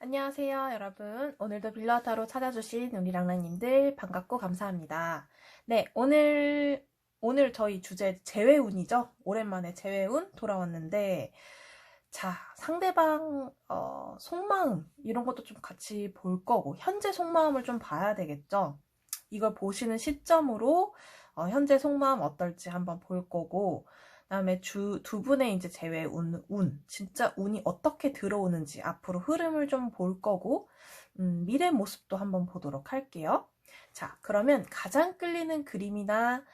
안녕하세요, 여러분. 오늘도 빌라타로 찾아주신 우리 랑랑님들 반갑고 감사합니다. 네, 오늘 저희 주제 재회운이죠. 오랜만에 재회운 돌아왔는데, 자, 상대방, 속마음, 이런 것도 좀 같이 볼 거고, 현재 속마음을 좀 봐야 되겠죠. 이걸 보시는 시점으로, 현재 속마음 어떨지 한번 볼 거고, 그다음에 두 분의 이제 제외 진짜 운이 어떻게 들어오는지 앞으로 흐름을 좀 볼 거고, 미래 모습도 한번 보도록 할게요. 자, 그러면 가장 끌리는 그림이나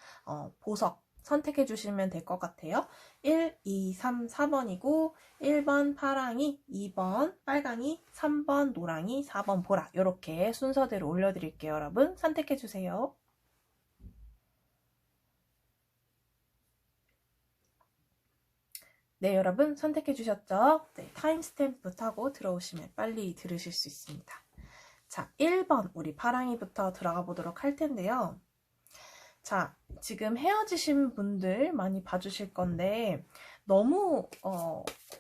보석 선택해 주시면 될 것 같아요. 1, 2, 3, 4번이고 1번 파랑이, 2번 빨강이, 3번 노랑이, 4번 보라, 이렇게 순서대로 올려드릴게요. 여러분 선택해 주세요. 네, 여러분 선택해 주셨죠? 네, 타임스탬프 타고 들어오시면 빨리 들으실 수 있습니다. 자, 1번 우리 파랑이부터 들어가 보도록 할 텐데요. 자, 지금 헤어지신 분들 많이 봐주실 건데 너무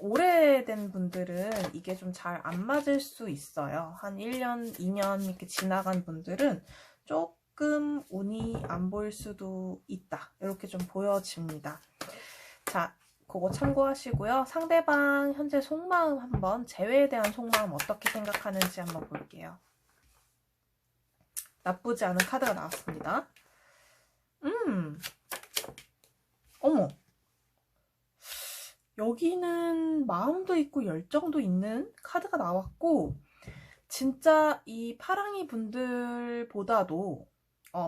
오래된 분들은 이게 좀 잘 안 맞을 수 있어요. 한 1년, 2년 이렇게 지나간 분들은 조금 운이 안 보일 수도 있다. 이렇게 좀 보여집니다. 자, 그거 참고하시고요. 상대방 현재 속마음 한번, 재회에 대한 속마음 어떻게 생각하는지 한번 볼게요. 나쁘지 않은 카드가 나왔습니다. 어머. 여기는 마음도 있고 열정도 있는 카드가 나왔고, 진짜 이 파랑이 분들보다도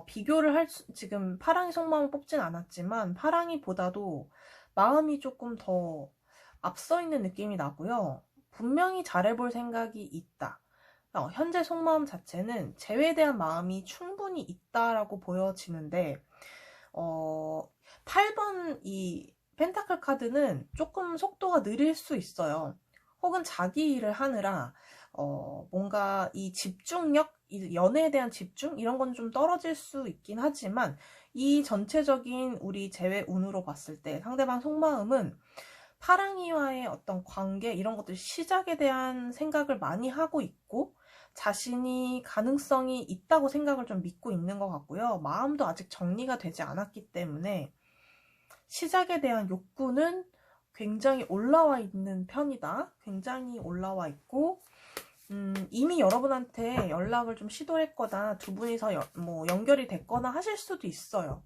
비교를 지금 파랑이 속마음을 뽑진 않았지만 파랑이보다도 마음이 조금 더 앞서 있는 느낌이 나고요. 분명히 잘해볼 생각이 있다. 현재 속마음 자체는 재회에 대한 마음이 충분히 있다라고 보여지는데 8번 이 펜타클 카드는 조금 속도가 느릴 수 있어요. 혹은 자기 일을 하느라 뭔가 이 집중력, 이 연애에 대한 집중 이런 건 좀 떨어질 수 있긴 하지만 이 전체적인 우리 재회 운으로 봤을 때 상대방 속마음은 파랑이와의 어떤 관계 이런 것들 시작에 대한 생각을 많이 하고 있고 자신이 가능성이 있다고 생각을 좀 믿고 있는 것 같고요. 마음도 아직 정리가 되지 않았기 때문에 시작에 대한 욕구는 굉장히 올라와 있는 편이다. 굉장히 올라와 있고 이미 여러분한테 연락을 좀 시도했거나 두 분이서 연결이 됐거나 하실 수도 있어요.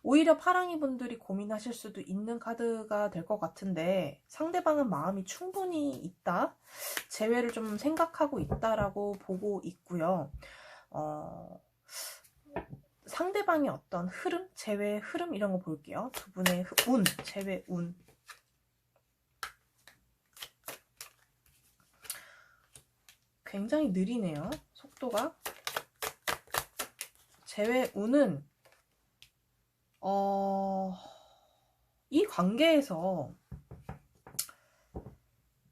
오히려 파랑이 분들이 고민하실 수도 있는 카드가 될 것 같은데 상대방은 마음이 충분히 있다. 재회를 좀 생각하고 있다라고 보고 있고요. 상대방의 어떤 흐름, 재회 흐름 이런 거 볼게요. 두 분의 운, 재회 운. 굉장히 느리네요. 속도가. 재회 운은 이 관계에서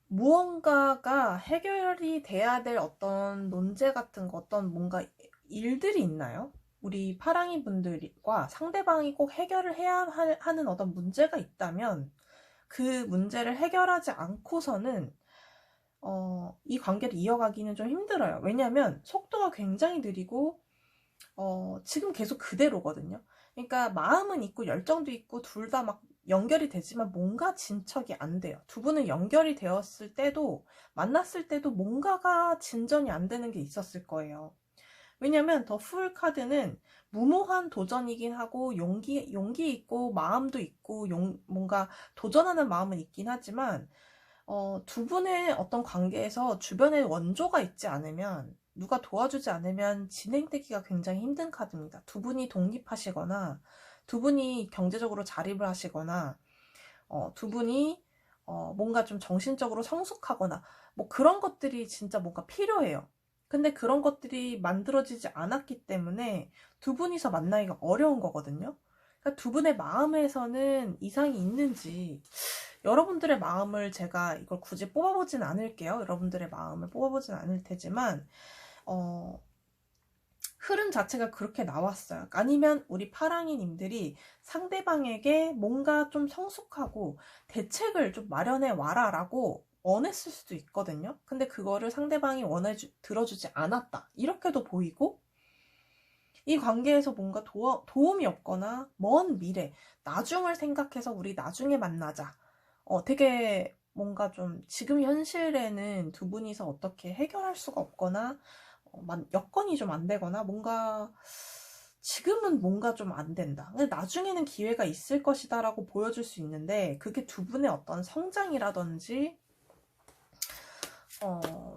무언가가 해결이 돼야 될 어떤 논제 같은 거, 어떤 뭔가 일들이 있나요? 우리 파랑이 분들과 상대방이 꼭 해결을 해야 하는 어떤 문제가 있다면 그 문제를 해결하지 않고서는 이 관계를 이어가기는 좀 힘들어요. 왜냐하면 속도가 굉장히 느리고 지금 계속 그대로거든요. 그러니까 마음은 있고 열정도 있고 둘 다 막 연결이 되지만 뭔가 진척이 안 돼요. 두 분은 연결이 되었을 때도 만났을 때도 뭔가가 진전이 안 되는 게 있었을 거예요. 왜냐면 더 풀 카드는 무모한 도전이긴 하고 용기 있고 마음도 있고 뭔가 도전하는 마음은 있긴 하지만 두 분의 어떤 관계에서 주변에 원조가 있지 않으면 누가 도와주지 않으면 진행되기가 굉장히 힘든 카드입니다. 두 분이 독립하시거나 두 분이 경제적으로 자립을 하시거나 두 분이 뭔가 좀 정신적으로 성숙하거나 뭐 그런 것들이 진짜 뭔가 필요해요. 근데 그런 것들이 만들어지지 않았기 때문에 두 분이서 만나기가 어려운 거거든요. 그러니까 두 분의 마음에서는 이상이 있는지 여러분들의 마음을 제가 이걸 굳이 뽑아보진 않을게요. 여러분들의 마음을 뽑아보진 않을 테지만 흐름 자체가 그렇게 나왔어요. 아니면 우리 파랑이님들이 상대방에게 뭔가 좀 성숙하고 대책을 좀 마련해 와라 라고 원했을 수도 있거든요. 근데 그거를 상대방이 들어주지 않았다. 이렇게도 보이고, 이 관계에서 뭔가 도움이 없거나 먼 미래, 나중을 생각해서 우리 나중에 만나자. 되게 뭔가 좀 지금 현실에는 두 분이서 어떻게 해결할 수가 없거나 여건이 좀 안 되거나 뭔가 지금은 뭔가 좀 안 된다. 근데 나중에는 기회가 있을 것이다 라고 보여줄 수 있는데 그게 두 분의 어떤 성장이라든지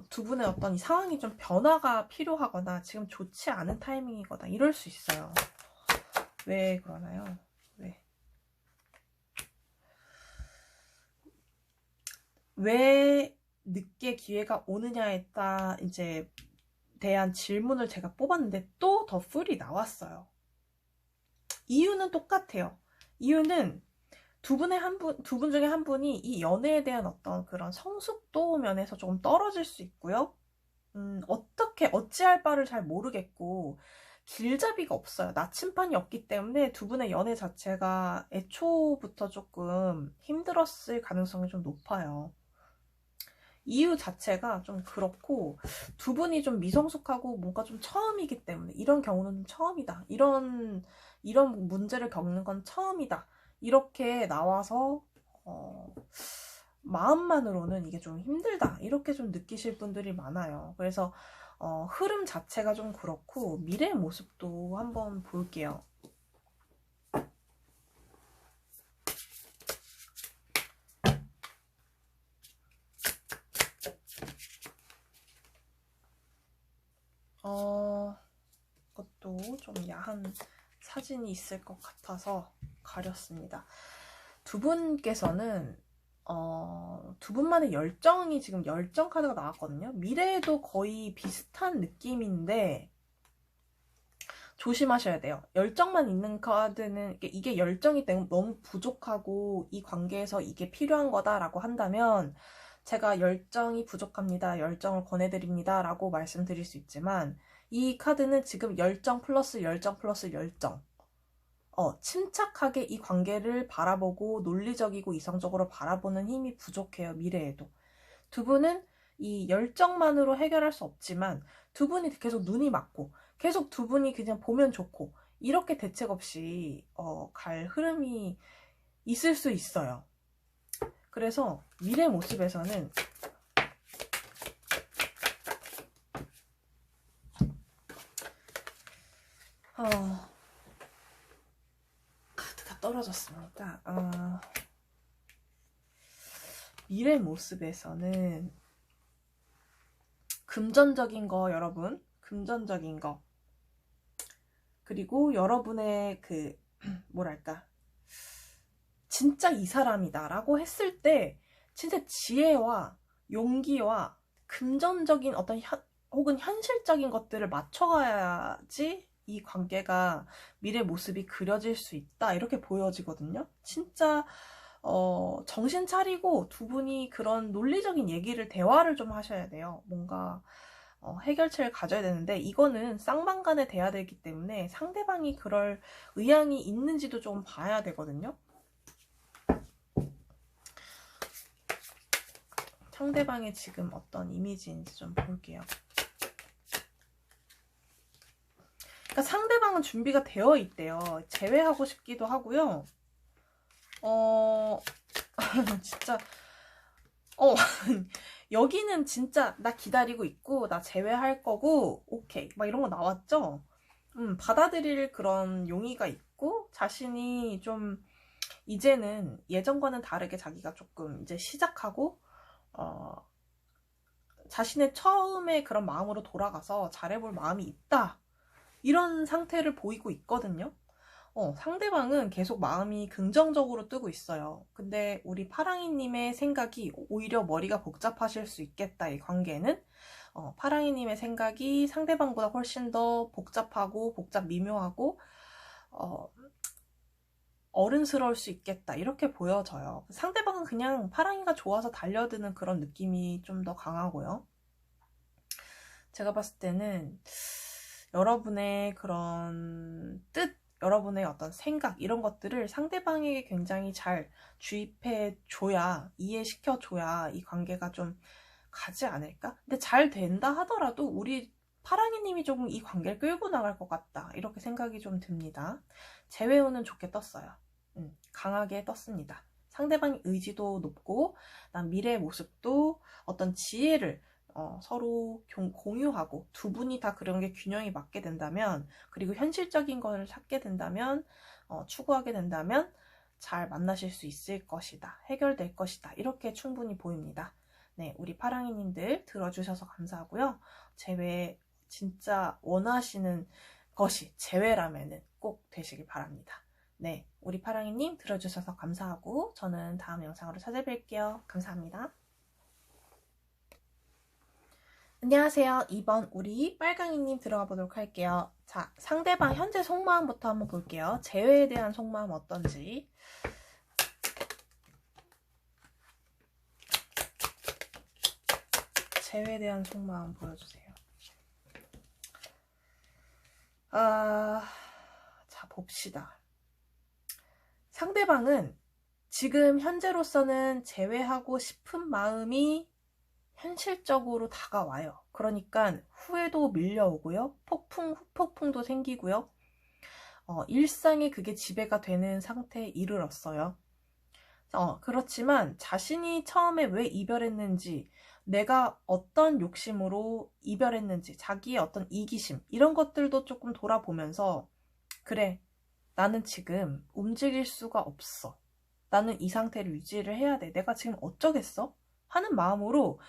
두 분의 어떤 이 상황이 좀 변화가 필요하거나 지금 좋지 않은 타이밍이거나 이럴 수 있어요. 왜 그러나요? 왜 늦게 기회가 오느냐에 따라 이제 대한 질문을 제가 뽑았는데 또 더 풀이 나왔어요. 이유는 똑같아요. 이유는 두 분 중에 한 분이 이 연애에 대한 어떤 그런 성숙도 면에서 조금 떨어질 수 있고요. 어찌할 바를 잘 모르겠고, 길잡이가 없어요. 나침판이 없기 때문에 두 분의 연애 자체가 애초부터 조금 힘들었을 가능성이 좀 높아요. 이유 자체가 좀 그렇고, 두 분이 좀 미성숙하고 뭔가 좀 처음이기 때문에, 이런 경우는 좀 처음이다. 이런 문제를 겪는 건 처음이다. 이렇게 나와서, 마음만으로는 이게 좀 힘들다. 이렇게 좀 느끼실 분들이 많아요. 그래서, 흐름 자체가 좀 그렇고, 미래의 모습도 한번 볼게요. 그것도 좀 야한 사진이 있을 것 같아서 가렸습니다. 두 분께서는 두 분만의 열정이 지금 열정 카드가 나왔거든요. 미래에도 거의 비슷한 느낌인데 조심하셔야 돼요. 열정만 있는 카드는 이게 열정이 너무 부족하고 이 관계에서 이게 필요한 거다라고 한다면 제가 열정이 부족합니다. 열정을 권해드립니다. 라고 말씀드릴 수 있지만 이 카드는 지금 열정 플러스 열정 플러스 열정. 침착하게 이 관계를 바라보고 논리적이고 이성적으로 바라보는 힘이 부족해요. 미래에도. 두 분은 이 열정만으로 해결할 수 없지만 두 분이 계속 눈이 맞고 계속 두 분이 그냥 보면 좋고 이렇게 대책 없이 갈 흐름이 있을 수 있어요. 그래서 미래 모습에서는 카드가 떨어졌습니다. 미래 모습에서는 금전적인 거 여러분, 금전적인 거 그리고 여러분의 그 뭐랄까 진짜 이 사람이다 라고 했을 때 진짜 지혜와 용기와 금전적인 어떤 혹은 현실적인 것들을 맞춰가야지 이 관계가 미래 모습이 그려질 수 있다 이렇게 보여지거든요. 진짜 정신 차리고 두 분이 그런 논리적인 대화를 좀 하셔야 돼요. 뭔가 해결책을 가져야 되는데 이거는 쌍방간에 돼야 되기 때문에 상대방이 그럴 의향이 있는지도 좀 봐야 되거든요. 상대방의 지금 어떤 이미지인지 좀 볼게요. 그러니까 상대방은 준비가 되어 있대요. 제외하고 싶기도 하고요. 진짜 여기는 진짜 나 기다리고 있고 나 제외할 거고 오케이 막 이런 거 나왔죠. 받아들일 그런 용의가 있고 자신이 좀 이제는 예전과는 다르게 자기가 조금 이제 시작하고 자신의 처음에 그런 마음으로 돌아가서 잘해볼 마음이 있다 이런 상태를 보이고 있거든요. 상대방은 계속 마음이 긍정적으로 뜨고 있어요. 근데 우리 파랑이님의 생각이 오히려 머리가 복잡하실 수 있겠다, 이 관계는. 파랑이님의 생각이 상대방보다 훨씬 더 복잡하고 미묘하고 어른스러울 수 있겠다 이렇게 보여져요. 상대방은 그냥 파랑이가 좋아서 달려드는 그런 느낌이 좀 더 강하고요. 제가 봤을 때는 여러분의 그런 뜻, 여러분의 어떤 생각 이런 것들을 상대방에게 굉장히 잘 주입해 줘야, 이해시켜 줘야 이 관계가 좀 가지 않을까? 근데 잘 된다 하더라도 우리 파랑이님이 조금 이 관계를 끌고 나갈 것 같다, 이렇게 생각이 좀 듭니다. 재회운은 좋게 떴어요. 강하게 떴습니다. 상대방의 의지도 높고, 난 미래의 모습도 어떤 지혜를 서로 공유하고, 두 분이 다 그런 게 균형이 맞게 된다면, 그리고 현실적인 것을 찾게 된다면, 추구하게 된다면 잘 만나실 수 있을 것이다, 해결될 것이다, 이렇게 충분히 보입니다. 네, 우리 파랑이님들 들어주셔서 감사하고요. 재회 진짜 원하시는 것이 재회라면은 꼭 되시길 바랍니다. 네, 우리 파랑이님 들어주셔서 감사하고, 저는 다음 영상으로 찾아뵐게요. 감사합니다. 안녕하세요. 2번 우리 빨강이님 들어가 보도록 할게요. 자, 상대방 현재 속마음부터 한번 볼게요. 재회에 대한 속마음 어떤지. 재회에 대한 속마음 보여주세요. 자, 봅시다. 상대방은 지금 현재로서는 재회하고 싶은 마음이 현실적으로 다가와요. 그러니까 후회도 밀려오고요. 후폭풍도 생기고요. 일상에 그게 지배가 되는 상태에 이르렀어요. 그렇지만 자신이 처음에 왜 이별했는지, 내가 어떤 욕심으로 이별했는지, 자기의 어떤 이기심, 이런 것들도 조금 돌아보면서, 그래, 나는 지금 움직일 수가 없어. 나는 이 상태를 유지를 해야 돼. 내가 지금 어쩌겠어? 하는 마음으로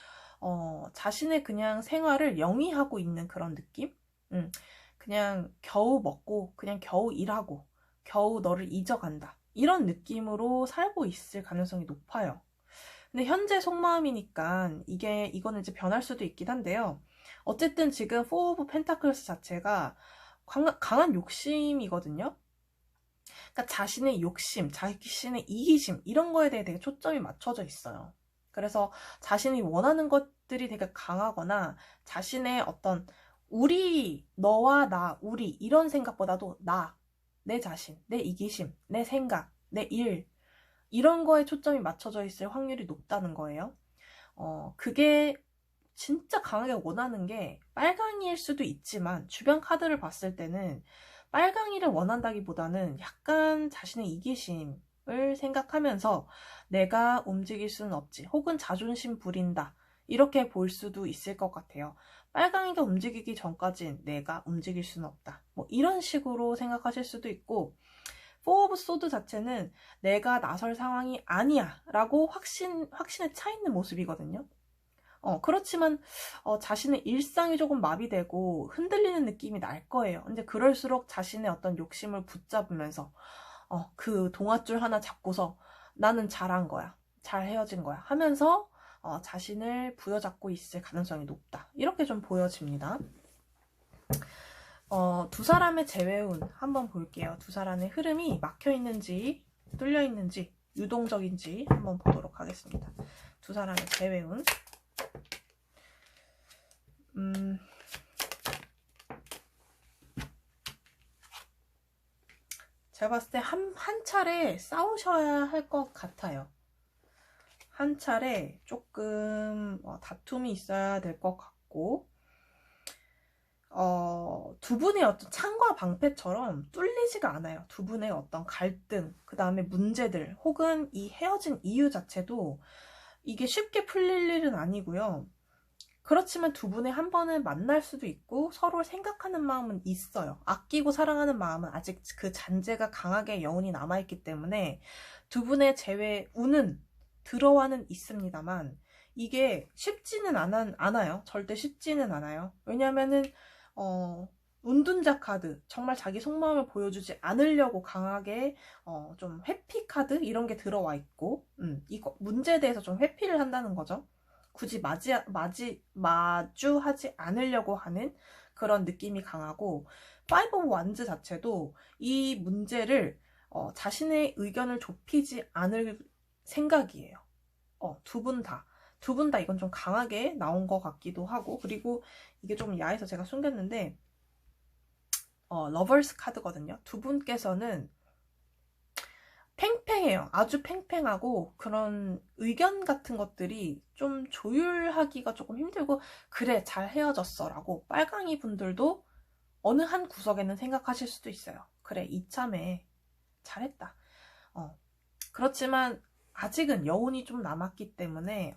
자신의 그냥 생활을 영위하고 있는 그런 느낌? 그냥 겨우 먹고, 그냥 겨우 일하고, 겨우 너를 잊어간다, 이런 느낌으로 살고 있을 가능성이 높아요. 근데 현재 속마음이니까 이거는 이제 변할 수도 있긴 한데요. 어쨌든 지금 4 오브 펜타클스 자체가 강한 욕심이거든요. 그러니까 자신의 욕심, 자신의 이기심, 이런 거에 대해 되게 초점이 맞춰져 있어요. 그래서 자신이 원하는 것들이 되게 강하거나, 자신의 어떤 우리, 너와 나, 우리, 이런 생각보다도 나, 내 자신, 내 이기심, 내 생각, 내 일, 이런 거에 초점이 맞춰져 있을 확률이 높다는 거예요. 그게 진짜 강하게 원하는 게 빨강이일 수도 있지만, 주변 카드를 봤을 때는 빨강이를 원한다기보다는 약간 자신의 이기심을 생각하면서 내가 움직일 수는 없지, 혹은 자존심 부린다, 이렇게 볼 수도 있을 것 같아요. 빨강이가 움직이기 전까진 내가 움직일 수는 없다, 뭐 이런 식으로 생각하실 수도 있고, 4 오브 소드 자체는 내가 나설 상황이 아니야 라고 확신에 차 있는 모습이거든요. 그렇지만 자신의 일상이 조금 마비되고 흔들리는 느낌이 날 거예요. 근데 그럴수록 자신의 어떤 욕심을 붙잡으면서 그 동아줄 하나 잡고서 나는 잘한 거야, 잘 헤어진 거야 하면서 자신을 부여잡고 있을 가능성이 높다, 이렇게 좀 보여집니다. 두 사람의 재회운 한번 볼게요. 두 사람의 흐름이 막혀있는지 뚫려있는지 유동적인지 한번 보도록 하겠습니다. 두 사람의 재회운. 제가 봤을 때 한 차례 싸우셔야 할 것 같아요. 한 차례 조금 다툼이 있어야 될 것 같고, 두 분의 어떤 창과 방패처럼 뚫리지가 않아요. 두 분의 어떤 갈등, 그 다음에 문제들, 혹은 이 헤어진 이유 자체도 이게 쉽게 풀릴 일은 아니고요. 그렇지만 두 분의 한 번은 만날 수도 있고, 서로 생각하는 마음은 있어요. 아끼고 사랑하는 마음은 아직 그 잔재가 강하게 여운이 남아있기 때문에 두 분의 재회 운은 들어와는 있습니다만, 이게 쉽지는 않아요. 절대 쉽지는 않아요. 왜냐면은 운둔자 카드, 정말 자기 속마음을 보여주지 않으려고 강하게 좀 회피 카드 이런 게 들어와 있고, 이거 문제에 대해서 좀 회피를 한다는 거죠. 굳이 마주하지 않으려고 하는 그런 느낌이 강하고, 5 오브 완즈 자체도 이 문제를 자신의 의견을 좁히지 않을 생각이에요. 두 분 다 이건 좀 강하게 나온 것 같기도 하고, 그리고 이게 좀 야해서 제가 숨겼는데, 러버스 카드거든요. 두 분께서는 팽팽해요. 아주 팽팽하고 그런 의견 같은 것들이 좀 조율하기가 조금 힘들고, 그래 잘 헤어졌어 라고 빨강이 분들도 어느 한 구석에는 생각하실 수도 있어요. 그래 이참에 잘했다. 그렇지만 아직은 여운이 좀 남았기 때문에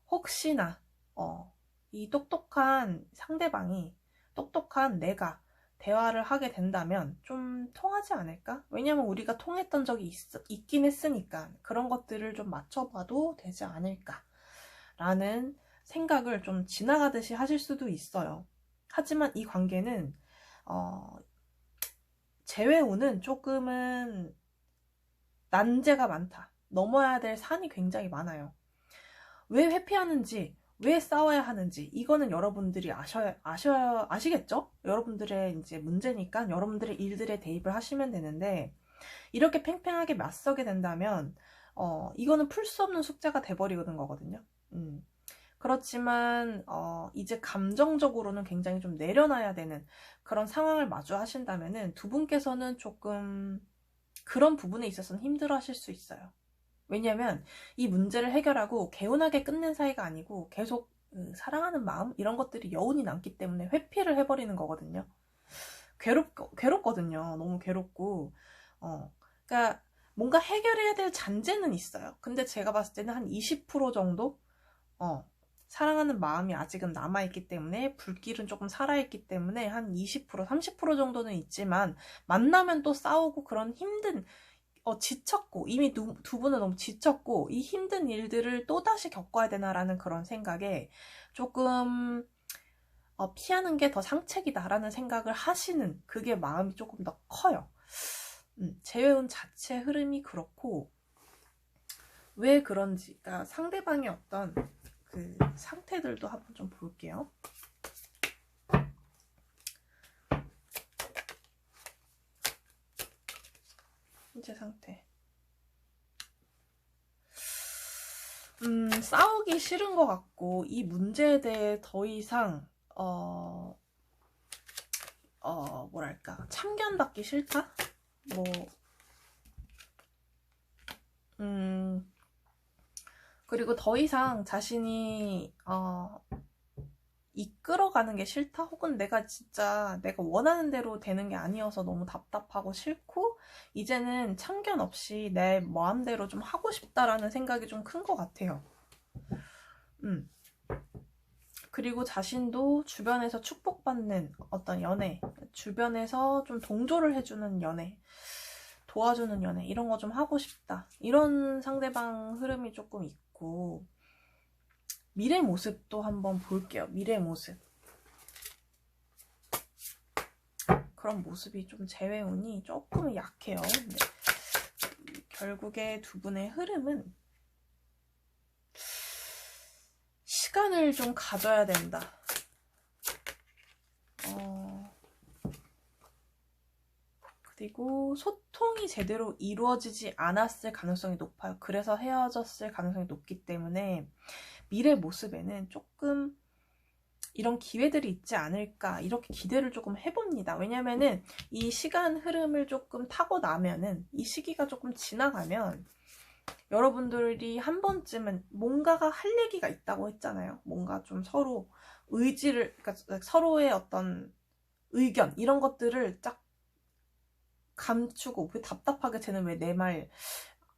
혹시나 이 똑똑한 상대방이 똑똑한 내가 대화를 하게 된다면 좀 통하지 않을까? 왜냐면 우리가 통했던 적이 있긴 했으니까 그런 것들을 좀 맞춰봐도 되지 않을까 라는 생각을 좀 지나가듯이 하실 수도 있어요. 하지만 이 관계는 재회운은 조금은 난제가 많다. 넘어야 될 산이 굉장히 많아요. 왜 회피하는지, 왜 싸워야 하는지, 이거는 여러분들이 아시겠죠? 여러분들의 이제 문제니까 여러분들의 일들에 대입을 하시면 되는데, 이렇게 팽팽하게 맞서게 된다면, 이거는 풀 수 없는 숙제가 돼버리는 거거든요. 그렇지만, 이제 감정적으로는 굉장히 좀 내려놔야 되는 그런 상황을 마주하신다면은 두 분께서는 조금 그런 부분에 있어서는 힘들어 하실 수 있어요. 왜냐면 이 문제를 해결하고 개운하게 끝낸 사이가 아니고 계속 사랑하는 마음 이런 것들이 여운이 남기 때문에 회피를 해버리는 거거든요. 괴롭거든요. 너무 괴롭고 그러니까 뭔가 해결해야 될 잔재는 있어요. 근데 제가 봤을 때는 한 20% 정도 사랑하는 마음이 아직은 남아있기 때문에 불길은 조금 살아있기 때문에 한 20% 30% 정도는 있지만 만나면 또 싸우고 그런 힘든 지쳤고 이미 두 분은 너무 지쳤고 이 힘든 일들을 또다시 겪어야 되나라는 그런 생각에 조금 피하는 게 더 상책이다라는 생각을 하시는 그게 마음이 조금 더 커요. 재회운 자체 흐름이 그렇고 왜 그런지 그러니까 상대방의 어떤 그 상태들도 한번 좀 볼게요. 현재 상태. 싸우기 싫은 것 같고 이 문제에 대해 더 이상 뭐랄까 참견받기 싫다? 뭐 그리고 더 이상 자신이 이끌어가는 게 싫다? 혹은 내가 진짜 내가 원하는 대로 되는 게 아니어서 너무 답답하고 싫고 이제는 참견 없이 내 마음대로 좀 하고 싶다라는 생각이 좀 큰 것 같아요. 그리고 자신도 주변에서 축복받는 어떤 연애, 주변에서 좀 동조를 해주는 연애, 도와주는 연애 이런 거 좀 하고 싶다. 이런 상대방 흐름이 조금 있고 미래 모습도 한번 볼게요. 미래 모습. 그런 모습이 좀 재회운이 조금 약해요. 근데 결국에 두 분의 흐름은 시간을 좀 가져야 된다. 그리고 소통이 제대로 이루어지지 않았을 가능성이 높아요. 그래서 헤어졌을 가능성이 높기 때문에 미래 모습에는 조금 이런 기회들이 있지 않을까 이렇게 기대를 조금 해봅니다. 왜냐면은 이 시간 흐름을 조금 타고 나면은 이 시기가 조금 지나가면 여러분들이 한 번쯤은 뭔가가 할 얘기가 있다고 했잖아요. 뭔가 좀 서로 의지를 그러니까 서로의 어떤 의견 이런 것들을 쫙 감추고 왜 답답하게 쟤는 왜 내 말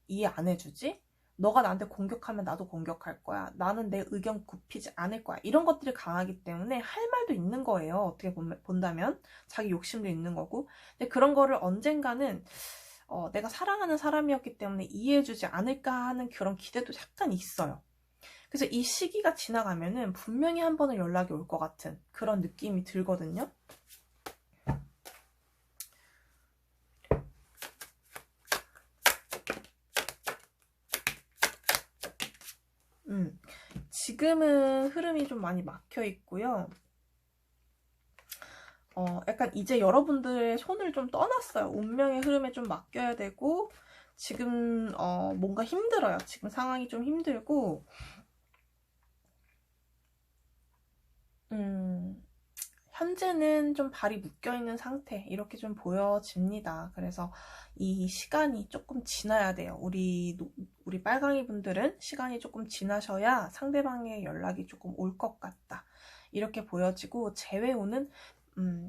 이해 안 해주지? 너가 나한테 공격하면 나도 공격할 거야. 나는 내 의견 굽히지 않을 거야. 이런 것들이 강하기 때문에 할 말도 있는 거예요. 어떻게 본다면 자기 욕심도 있는 거고. 근데 그런 거를 언젠가는 내가 사랑하는 사람이었기 때문에 이해해주지 않을까 하는 그런 기대도 약간 있어요. 그래서 이 시기가 지나가면은 분명히 한 번은 연락이 올 것 같은 그런 느낌이 들거든요. 지금은 흐름이 좀 많이 막혀 있고요. 약간 이제 여러분들의 손을 좀 떠났어요. 운명의 흐름에 좀 맡겨야 되고 지금 뭔가 힘들어요. 지금 상황이 좀 힘들고 현재는 좀 발이 묶여있는 상태 이렇게 좀 보여집니다. 그래서 이 시간이 조금 지나야 돼요. 우리 빨강이 분들은 시간이 조금 지나셔야 상대방의 연락이 조금 올 것 같다. 이렇게 보여지고 재회운은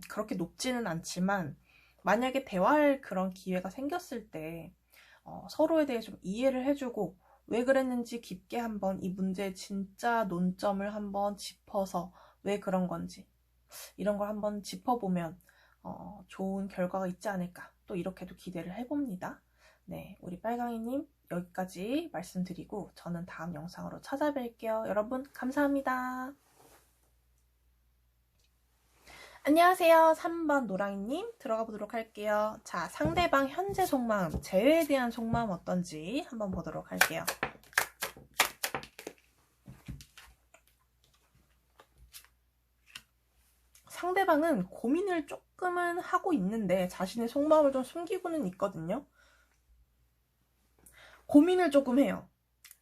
그렇게 높지는 않지만 만약에 대화할 그런 기회가 생겼을 때 서로에 대해 좀 이해를 해주고 왜 그랬는지 깊게 한번 이 문제의 진짜 논점을 한번 짚어서 왜 그런 건지 이런 걸 한번 짚어보면 좋은 결과가 있지 않을까 또 이렇게도 기대를 해봅니다. 네, 우리 빨강이님 여기까지 말씀드리고 저는 다음 영상으로 찾아뵐게요. 여러분 감사합니다. 안녕하세요. 3번 노랑이님 들어가 보도록 할게요. 자, 상대방 현재 속마음, 재회에 대한 속마음 어떤지 한번 보도록 할게요. 상대방은 고민을 조금은 하고 있는데 자신의 속마음을 좀 숨기고는 있거든요. 고민을 조금 해요.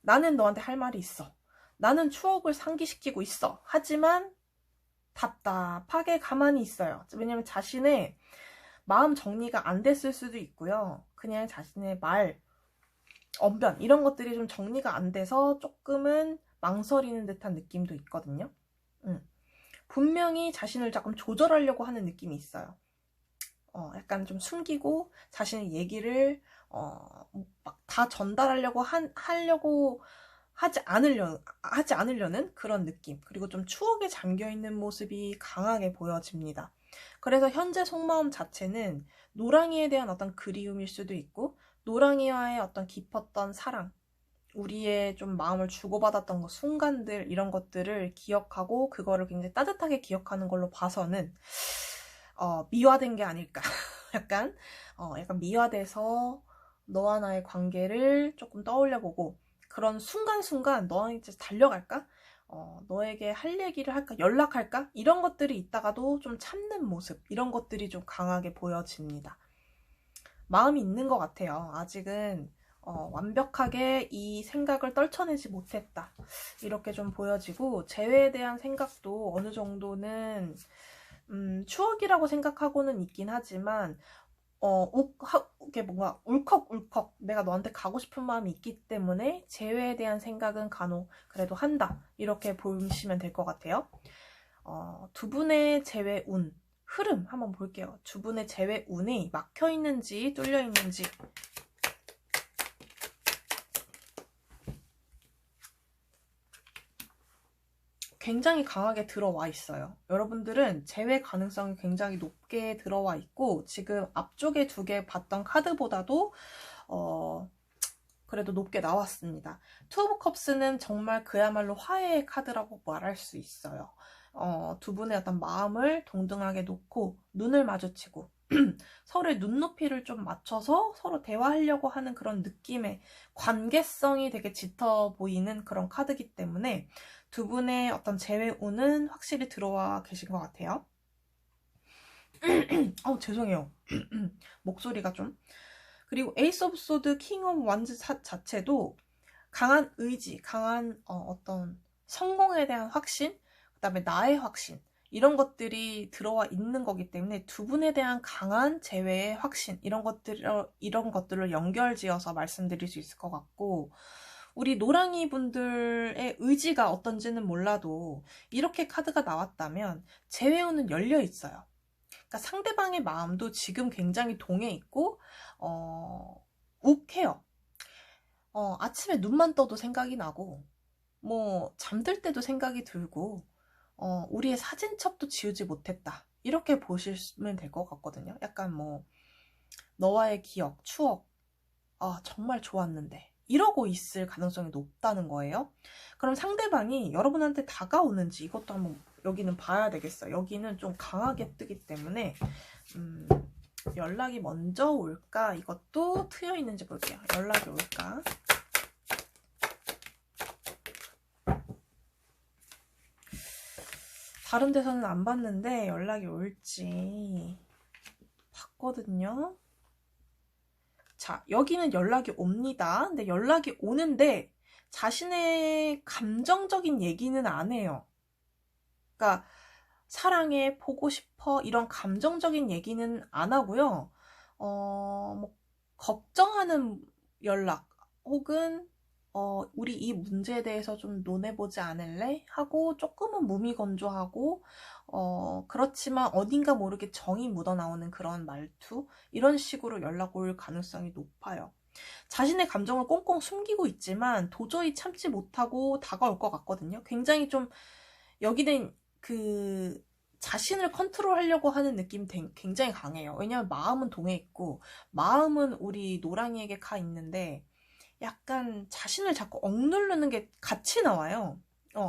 나는 너한테 할 말이 있어. 나는 추억을 상기시키고 있어. 하지만 답답하게 가만히 있어요. 왜냐면 자신의 마음 정리가 안 됐을 수도 있고요. 그냥 자신의 말, 언변 이런 것들이 좀 정리가 안 돼서 조금은 망설이는 듯한 느낌도 있거든요. 분명히 자신을 조금 조절하려고 하는 느낌이 있어요. 약간 좀 숨기고 자신의 얘기를 막 다 전달하려고 하지 않으려는 그런 느낌. 그리고 좀 추억에 잠겨있는 모습이 강하게 보여집니다. 그래서 현재 속마음 자체는 노랑이에 대한 어떤 그리움일 수도 있고 노랑이와의 어떤 깊었던 사랑, 우리의 좀 마음을 주고받았던 그 순간들 이런 것들을 기억하고 그거를 굉장히 따뜻하게 기억하는 걸로 봐서는 미화된 게 아닐까. 약간 미화돼서 너와 나의 관계를 조금 떠올려보고 그런 순간순간 너한테 달려갈까? 너에게 할 얘기를 할까? 연락할까? 이런 것들이 있다가도 좀 참는 모습 이런 것들이 좀 강하게 보여집니다. 마음이 있는 것 같아요. 아직은 완벽하게 이 생각을 떨쳐내지 못했다. 이렇게 좀 보여지고 재회에 대한 생각도 어느 정도는 추억이라고 생각하고는 있긴 하지만 이게 뭔가 울컥울컥 내가 너한테 가고 싶은 마음이 있기 때문에 재회에 대한 생각은 간혹 그래도 한다. 이렇게 보시면 될 것 같아요. 두 분의 재회 운, 흐름 한번 볼게요. 두 분의 재회 운이 막혀 있는지 뚫려 있는지. 굉장히 강하게 들어와 있어요. 여러분들은 재회 가능성이 굉장히 높게 들어와 있고 지금 앞쪽에 두 개 봤던 카드보다도 그래도 높게 나왔습니다. 투 오브 컵스는 정말 그야말로 화해의 카드라고 말할 수 있어요. 두 분의 어떤 마음을 동등하게 놓고 눈을 마주치고 서로의 눈높이를 좀 맞춰서 서로 대화하려고 하는 그런 느낌의 관계성이 되게 짙어 보이는 그런 카드이기 때문에 두 분의 어떤 재회운은 확실히 들어와 계신 것 같아요. 죄송해요. 목소리가 좀. 그리고 에이스 오브 소드, 킹 오브 완즈 자체도 강한 의지, 강한 어떤 성공에 대한 확신, 그 다음에 나의 확신 이런 것들이 들어와 있는 거기 때문에 두 분에 대한 강한 재회의 확신 이런 것들을 연결지어서 말씀드릴 수 있을 것 같고 우리 노랑이 분들의 의지가 어떤지는 몰라도 이렇게 카드가 나왔다면 재회운은 열려 있어요. 그러니까 상대방의 마음도 지금 굉장히 동해 있고 욱해요. 아침에 눈만 떠도 생각이 나고 뭐 잠들 때도 생각이 들고 우리의 사진첩도 지우지 못했다. 이렇게 보시면 될 것 같거든요. 약간 뭐 너와의 기억, 추억 정말 좋았는데 이러고 있을 가능성이 높다는 거예요. 그럼 상대방이 여러분한테 다가오는지 이것도 한번 여기는 봐야 되겠어요. 여기는 좀 강하게 뜨기 때문에 연락이 먼저 올까? 이것도 트여 있는지 볼게요. 연락이 올까? 다른 데서는 안 봤는데 연락이 올지 봤거든요. 자, 여기는 연락이 옵니다. 근데 연락이 오는데 자신의 감정적인 얘기는 안 해요. 그러니까 사랑해, 보고 싶어, 이런 감정적인 얘기는 안 하고요. 뭐, 걱정하는 연락, 혹은, 우리 이 문제에 대해서 좀 논해보지 않을래? 하고, 조금은 무미건조하고, 그렇지만 어딘가 모르게 정이 묻어나오는 그런 말투? 이런 식으로 연락 올 가능성이 높아요. 자신의 감정을 꽁꽁 숨기고 있지만 도저히 참지 못하고 다가올 것 같거든요. 굉장히 좀 여기는 그 자신을 컨트롤하려고 하는 느낌이 굉장히 강해요. 왜냐면 마음은 동해 있고 마음은 우리 노랑이에게 가 있는데 약간 자신을 자꾸 억누르는 게 같이 나와요.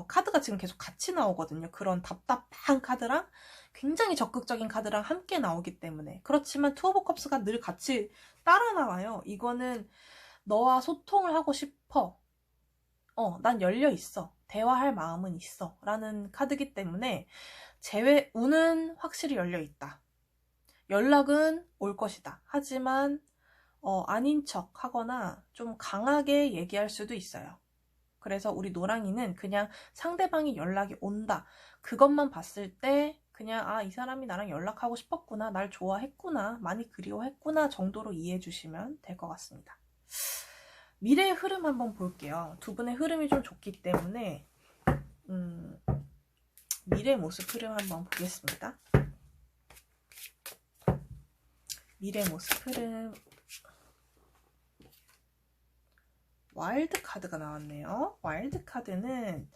카드가 지금 계속 같이 나오거든요. 그런 답답한 카드랑 굉장히 적극적인 카드랑 함께 나오기 때문에. 그렇지만 투 오브 컵스가 늘 같이 따라 나와요. 이거는 너와 소통을 하고 싶어. 난 열려 있어. 대화할 마음은 있어. 라는 카드기 때문에 운은 확실히 열려 있다. 연락은 올 것이다. 하지만 아닌 척 하거나 좀 강하게 얘기할 수도 있어요. 그래서 우리 노랑이는 그냥 상대방이 연락이 온다. 그것만 봤을 때 그냥 이 사람이 나랑 연락하고 싶었구나. 날 좋아했구나. 많이 그리워했구나 정도로 이해해 주시면 될 것 같습니다. 미래의 흐름 한번 볼게요. 두 분의 흐름이 좀 좋기 때문에 미래의 모습 흐름 한번 보겠습니다. 미래의 모습 흐름. 와일드 카드가 나왔네요. 와일드 카드는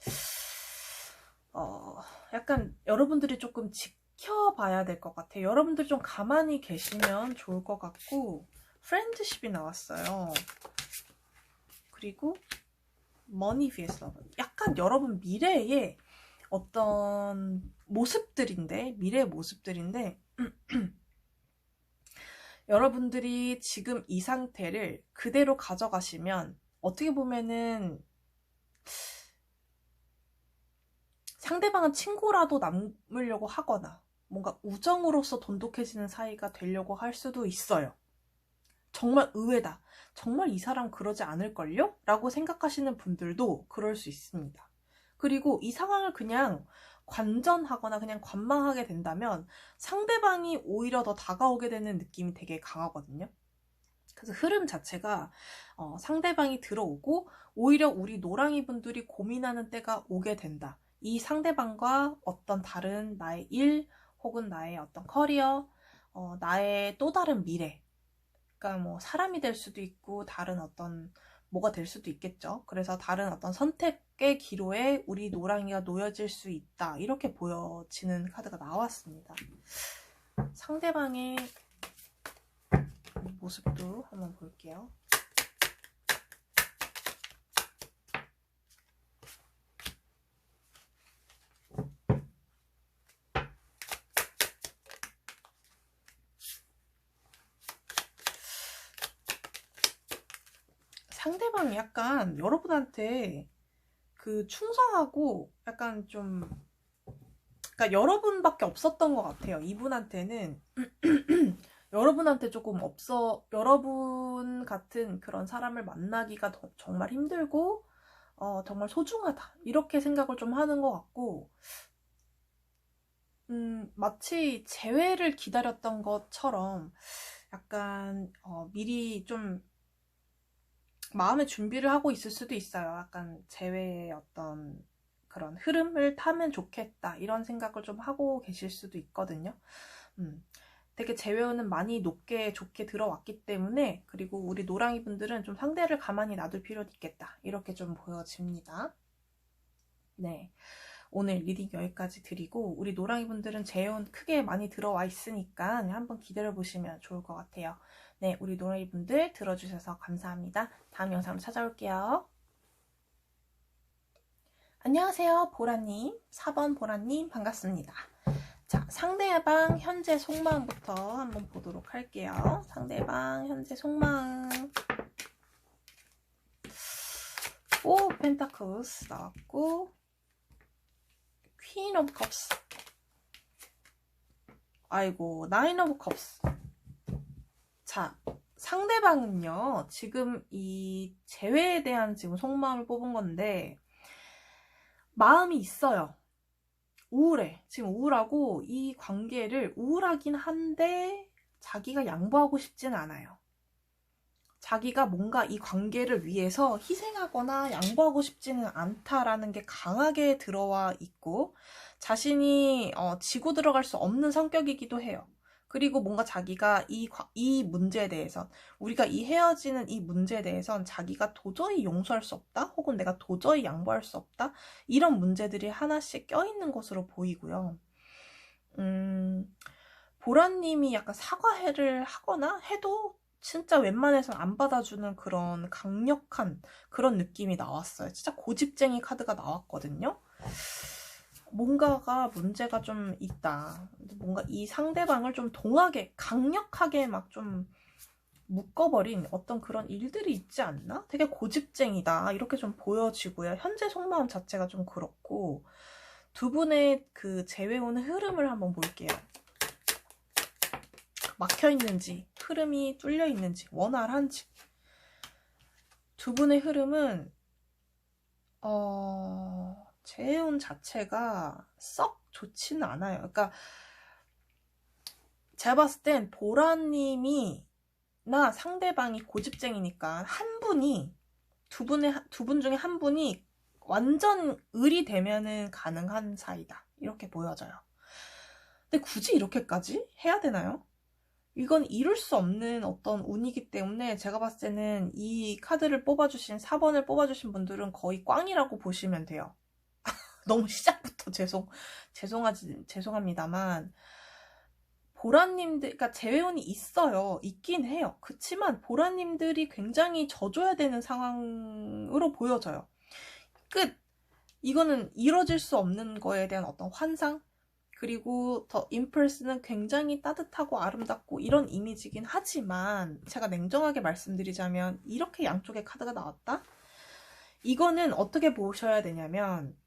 약간 여러분들이 조금 지켜봐야 될 것 같아요. 여러분들이 좀 가만히 계시면 좋을 것 같고, 프렌드십이 나왔어요. 그리고 머니 vs 러브. 약간 여러분 미래의 어떤 모습들인데, 미래의 모습들인데 여러분들이 지금 이 상태를 그대로 가져가시면 어떻게 보면은 상대방은 친구라도 남으려고 하거나 뭔가 우정으로서 돈독해지는 사이가 되려고 할 수도 있어요. 정말 의외다. 정말 이 사람 그러지 않을걸요? 라고 생각하시는 분들도 그럴 수 있습니다. 그리고 이 상황을 그냥 관전하거나 그냥 관망하게 된다면 상대방이 오히려 더 다가오게 되는 느낌이 되게 강하거든요. 그래서 흐름 자체가 상대방이 들어오고 오히려 우리 노랑이 분들이 고민하는 때가 오게 된다. 이 상대방과 어떤 다른 나의 일 혹은 나의 어떤 커리어, 나의 또 다른 미래, 그러니까 뭐 사람이 될 수도 있고 다른 어떤 뭐가 될 수도 있겠죠. 그래서 다른 어떤 선택의 기로에 우리 노랑이가 놓여질 수 있다. 이렇게 보여지는 카드가 나왔습니다. 상대방의 모습도 한번 볼게요. 상대방이 약간 여러분한테 그 충성하고 약간 좀, 그러니까 여러분밖에 없었던 것 같아요. 이분한테는 여러분한테 조금 여러분 같은 그런 사람을 만나기가 정말 힘들고 정말 소중하다 이렇게 생각을 좀 하는 것 같고, 마치 재회를 기다렸던 것처럼 약간 미리 좀 마음의 준비를 하고 있을 수도 있어요. 약간 재회의 어떤 그런 흐름을 타면 좋겠다 이런 생각을 좀 하고 계실 수도 있거든요. 되게 재회운은 많이 높게 좋게 들어왔기 때문에, 그리고 우리 노랑이 분들은 좀 상대를 가만히 놔둘 필요도 있겠다 이렇게 좀 보여집니다. 네, 오늘 리딩 여기까지 드리고, 우리 노랑이 분들은 재회운 크게 많이 들어와 있으니까 한번 기다려 보시면 좋을 것 같아요. 네, 우리 노랑이 분들 들어주셔서 감사합니다. 다음 영상으로 찾아올게요. 안녕하세요, 보라님. 4번 보라님 반갑습니다. 자, 상대방 현재 속마음부터 한번 보도록 할게요. 상대방 현재 속마음. 오, 펜타클스 나왔고, 퀸 오브 컵스. 아이고, 나인 오브 컵스. 자, 상대방은요, 지금 이 재회에 대한 지금 속마음을 뽑은 건데, 마음이 있어요. 우울해. 지금 우울하고 이 관계를 우울하긴 한데 자기가 양보하고 싶지는 않아요. 자기가 뭔가 이 관계를 위해서 희생하거나 양보하고 싶지는 않다라는 게 강하게 들어와 있고 자신이 지고 들어갈 수 없는 성격이기도 해요. 그리고 뭔가 자기가 이 문제에 대해서 우리가 이 헤어지는 이 문제에 대해선 자기가 도저히 용서할 수 없다 혹은 내가 도저히 양보할 수 없다 이런 문제들이 하나씩 껴있는 것으로 보이고요. 보라님이 약간 사과를 하거나 해도 진짜 웬만해서 안 받아주는 그런 강력한 그런 느낌이 나왔어요. 진짜 고집쟁이 카드가 나왔거든요. 뭔가가 문제가 좀 있다. 뭔가 이 상대방을 좀 동하게 강력하게 막 좀 묶어버린 어떤 그런 일들이 있지 않나? 되게 고집쟁이다 이렇게 좀 보여지고요. 현재 속마음 자체가 좀 그렇고 두 분의 그 재회오는 흐름을 한번 볼게요. 막혀있는지 흐름이 뚫려있는지 원활한지 두 분의 흐름은 재혼 자체가 썩 좋지는 않아요. 그러니까 제가 봤을 땐 보라님이 나 상대방이 고집쟁이니까 한 분이 두 분 중에 한 분이 완전 을이 되면은 가능한 사이다 이렇게 보여져요. 근데 굳이 이렇게까지 해야 되나요? 이건 이룰 수 없는 어떤 운이기 때문에 제가 봤을 때는 이 카드를 뽑아주신 4번을 뽑아주신 분들은 거의 꽝이라고 보시면 돼요. 너무 시작부터 죄송합니다만 보라님들 그러니까 재회운이 있어요. 있긴 해요. 그치만 보라님들이 굉장히 져줘야 되는 상황으로 보여져요. 끝! 이거는 이뤄질 수 없는 거에 대한 어떤 환상? 그리고 더 임펄스는 굉장히 따뜻하고 아름답고 이런 이미지긴 하지만 제가 냉정하게 말씀드리자면 이렇게 양쪽의 카드가 나왔다? 이거는 어떻게 보셔야 되냐면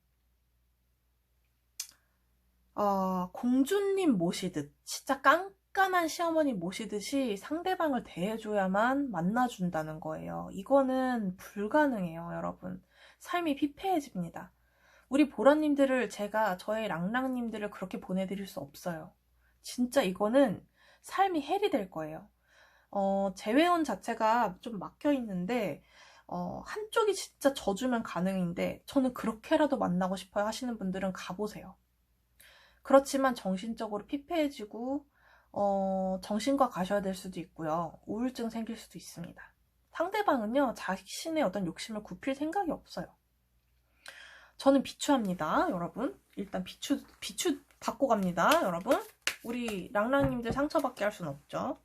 공주님 모시듯 진짜 깐깐한 시어머니 모시듯이 상대방을 대해줘야만 만나준다는 거예요. 이거는 불가능해요, 여러분. 삶이 피폐해집니다. 우리 보라님들을 저의 랑랑님들을 그렇게 보내드릴 수 없어요. 진짜 이거는 삶이 헬이 될 거예요. 재회원 자체가 좀 막혀있는데 한쪽이 진짜 져주면 가능인데 저는 그렇게라도 만나고 싶어요 하시는 분들은 가보세요. 그렇지만 정신적으로 피폐해지고 정신과 가셔야 될 수도 있고요. 우울증 생길 수도 있습니다. 상대방은요 자신의 어떤 욕심을 굽힐 생각이 없어요. 저는 비추합니다, 여러분. 일단 비추 받고 갑니다, 여러분. 우리 랑랑님들 상처받게 할 수는 없죠.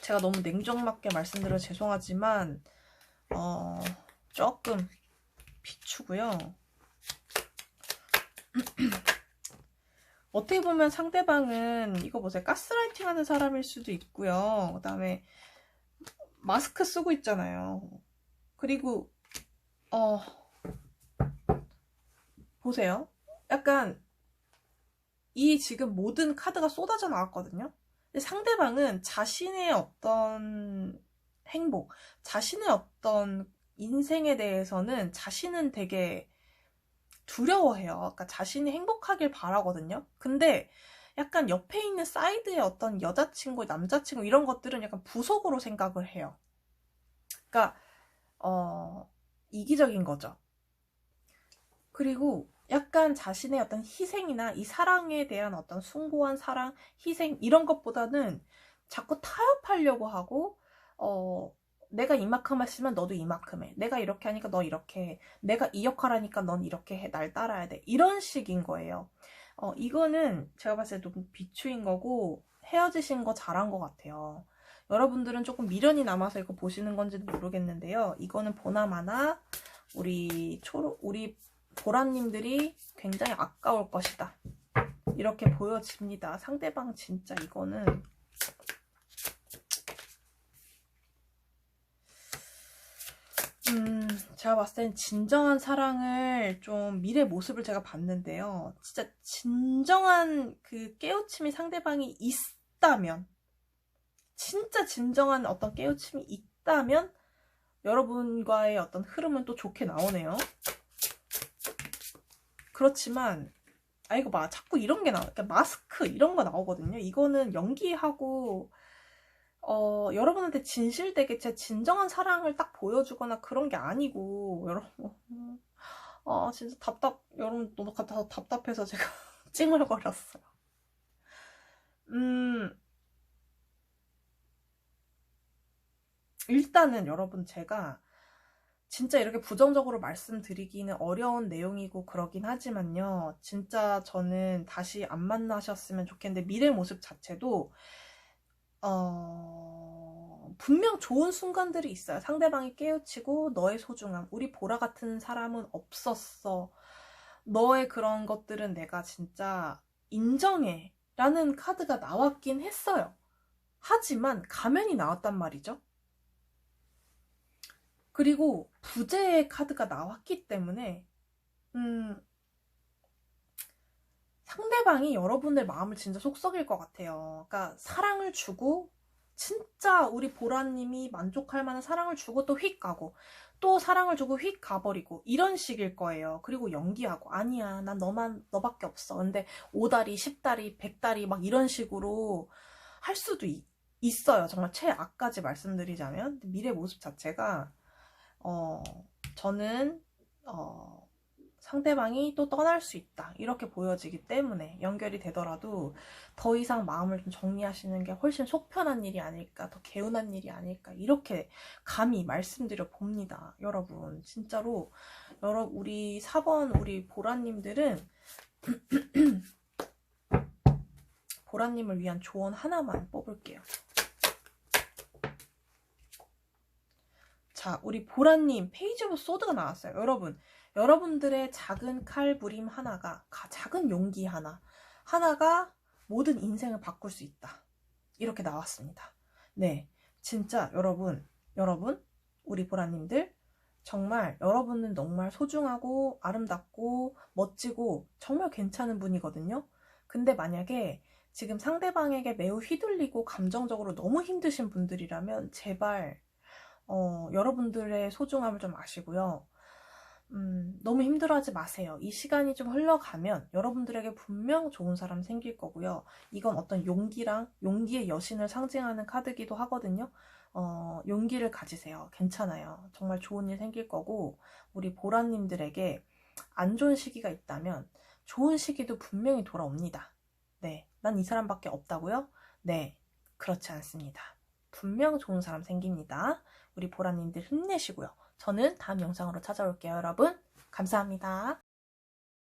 제가 너무 냉정맞게 말씀드려 죄송하지만 조금 비추고요. 어떻게 보면 상대방은 이거 보세요. 가스라이팅 하는 사람일 수도 있고요. 그 다음에 마스크 쓰고 있잖아요. 그리고 보세요. 약간 이 지금 모든 카드가 쏟아져 나왔거든요. 근데 상대방은 자신의 어떤 행복, 자신의 어떤 인생에 대해서는 자신은 되게 두려워해요. 그러니까 자신이 행복하길 바라거든요. 근데 약간 옆에 있는 사이드의 어떤 여자친구, 남자친구 이런 것들은 약간 부속으로 생각을 해요. 그러니까 이기적인 거죠. 그리고 약간 자신의 어떤 희생이나 이 사랑에 대한 어떤 숭고한 사랑, 희생 이런 것보다는 자꾸 타협하려고 하고 내가 이만큼 했으면 너도 이만큼 해. 내가 이렇게 하니까 너 이렇게 해. 내가 이 역할 하니까 넌 이렇게 해. 날 따라야 돼. 이런 식인 거예요. 이거는 제가 봤을 때 너무 비추인 거고 헤어지신 거 잘한 것 같아요. 여러분들은 조금 미련이 남아서 이거 보시는 건지는 모르겠는데요. 이거는 보나마나 우리 보라님들이 굉장히 아까울 것이다. 이렇게 보여집니다. 상대방 진짜 이거는 제가 봤을 땐 진정한 사랑을 좀 미래 모습을 제가 봤는데요. 진짜 진정한 그 깨우침이 상대방이 있다면 진짜 진정한 어떤 깨우침이 있다면 여러분과의 어떤 흐름은 또 좋게 나오네요. 그렇지만 이거 봐, 자꾸 이런 게 그러니까 마스크 이런 거 나오거든요. 이거는 연기하고 여러분한테 진실되게 제 진정한 사랑을 딱 보여주거나 그런 게 아니고, 여러분, 진짜 여러분 너무 답답해서 제가 찡얼거렸어요. 일단은 여러분, 제가 진짜 이렇게 부정적으로 말씀드리기는 어려운 내용이고 그러긴 하지만요. 진짜 저는 다시 안 만나셨으면 좋겠는데, 미래 모습 자체도 분명 좋은 순간들이 있어요. 상대방이 깨우치고 너의 소중함, 우리 보라 같은 사람은 없었어, 너의 그런 것들은 내가 진짜 인정해 라는 카드가 나왔긴 했어요. 하지만 가면이 나왔단 말이죠. 그리고 부재의 카드가 나왔기 때문에 상대방이 여러분의 마음을 진짜 속썩일 것 같아요. 그러니까 사랑을 주고, 진짜 우리 보라님이 만족할 만한 사랑을 주고 또 휙 가고, 또 사랑을 주고 휙 가버리고, 이런 식일 거예요. 그리고 연기하고, 아니야, 난 너밖에 없어. 근데 5다리, 10다리, 100다리 막 이런 식으로 할 수도 있어요. 정말 최악까지 말씀드리자면. 미래 모습 자체가 저는 상대방이 또 떠날 수 있다, 이렇게 보여지기 때문에 연결이 되더라도 더 이상 마음을 좀 정리하시는 게 훨씬 속 편한 일이 아닐까, 더 개운한 일이 아닐까, 이렇게 감히 말씀드려 봅니다. 여러분 진짜로, 우리 4번 우리 보라님들은 보라님을 위한 조언 하나만 뽑을게요. 자, 우리 보라님 페이지 오브 소드가 나왔어요. 여러분들의 작은 칼부림 하나가, 작은 용기 하나가 모든 인생을 바꿀 수 있다, 이렇게 나왔습니다. 네, 진짜 여러분, 우리 보라님들, 정말 여러분은 정말 소중하고 아름답고 멋지고 정말 괜찮은 분이거든요. 근데 만약에 지금 상대방에게 매우 휘둘리고 감정적으로 너무 힘드신 분들이라면 제발 여러분들의 소중함을 좀 아시고요. 너무 힘들어하지 마세요. 이 시간이 좀 흘러가면 여러분들에게 분명 좋은 사람 생길 거고요. 이건 어떤 용기의 여신을 상징하는 카드기도 하거든요. 용기를 가지세요. 괜찮아요. 정말 좋은 일 생길 거고, 우리 보라님들에게 안 좋은 시기가 있다면 좋은 시기도 분명히 돌아옵니다. 네, 난 이 사람밖에 없다고요? 네, 그렇지 않습니다. 분명 좋은 사람 생깁니다. 우리 보라님들 힘내시고요. 저는 다음 영상으로 찾아올게요, 여러분. 감사합니다.